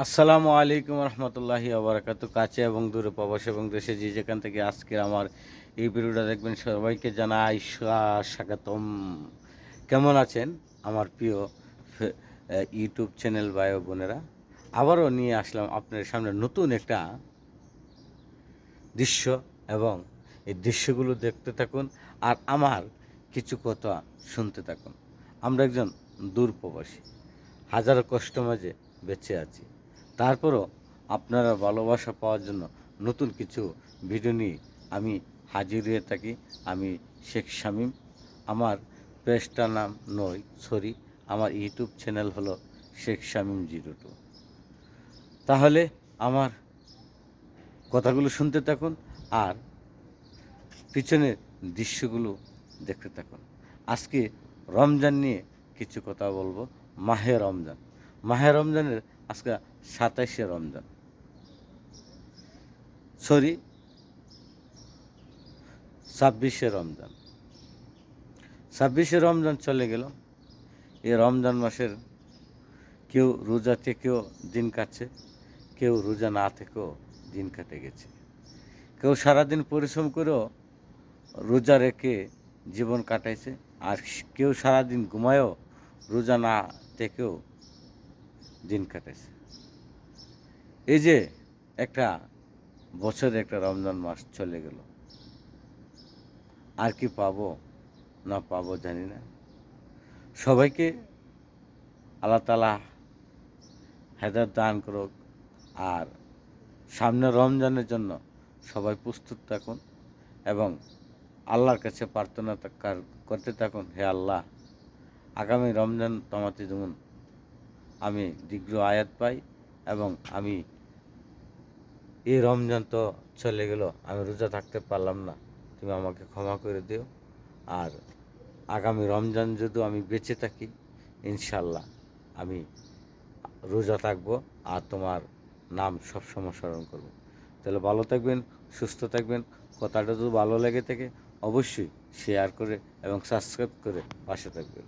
আসসালামু আলাইকুম রহমতুল্লাহি আবরাকাতু। কাছে এবং দূরে, প্রবাস এবং দেশে যে যেখান থেকে আজকে আমার এই ভিডিওটা দেখবেন, সবাইকে জানাই স্বাগতম। কেমন আছেন আমার প্রিয় ইউটিউব চ্যানেল ভাই ও বোনেরা? আবারও নিয়ে আসলাম আপনার সামনে নতুন একটা দৃশ্য, এবং এই দৃশ্যগুলো দেখতে থাকুন আর আমার কিছু কথা শুনতে থাকুন। আমরা একজন দূর প্রবাসী, হাজারো কষ্ট মাঝে বেঁচে আছি। তারপরও আপনারা ভালোবাসা পাওয়ার জন্য নতুন কিছু ভিডিও নিয়ে আমি হাজির হয়ে থাকি। আমি শেখ শামীম। আমার পেজটার নাম আমার ইউটিউব চ্যানেল হলো শেখ শামীম 02। তাহলে আমার কথাগুলো শুনতে থাকুন আর পিছনের দৃশ্যগুলো দেখতে থাকুন। আজকে রমজান নিয়ে কিছু কথা বলবো। মাহে রমজান, মাহে রমজানের আজকে 27শে রমজান, 26শে রমজান। 26শে রমজান চলে গেল। এই রমজান মাসের কেউ রোজা থেকেও দিন কাটছে, কেউ রোজা না থেকেও দিন কাটে গেছে, কেউ সারাদিন পরিশ্রম করেও রোজা রেখে জীবন কাটাইছে, আর কেউ সারাদিন ঘুমায়ও রোজা না থেকেও দিন কাটাইছে। এই যে একটা বছরে একটা রমজান মাস চলে গেল, আর কি পাবো না পাবো জানি না। সবাইকে আল্লাহ তাআলা হেদায়েত দান করুক। আর সামনে রমজানের জন্য সবাই প্রস্তুত থাকুন এবং আল্লাহর কাছে প্রার্থনা করতে থাকুন, হে আল্লাহ, আগামী রমজান তোমাতে যেমন আমি দীর্ঘ আয়াত পাই, এবং আমি এই রমজান তো চলে গেল, আমি রোজা থাকতে পারলাম না, তুমি আমাকে ক্ষমা করে দিও। আর আগামী রমজান যদি আমি বেঁচে থাকি, ইনশাল্লাহ আমি রোজা থাকবো আর তোমার নাম সবসময় স্মরণ করব। তাহলে ভালো থাকবেন, সুস্থ থাকবেন। কথাটা যদি ভালো লেগে থাকে অবশ্যই শেয়ার করে এবং সাবস্ক্রাইব করে পাশে থাকবেন।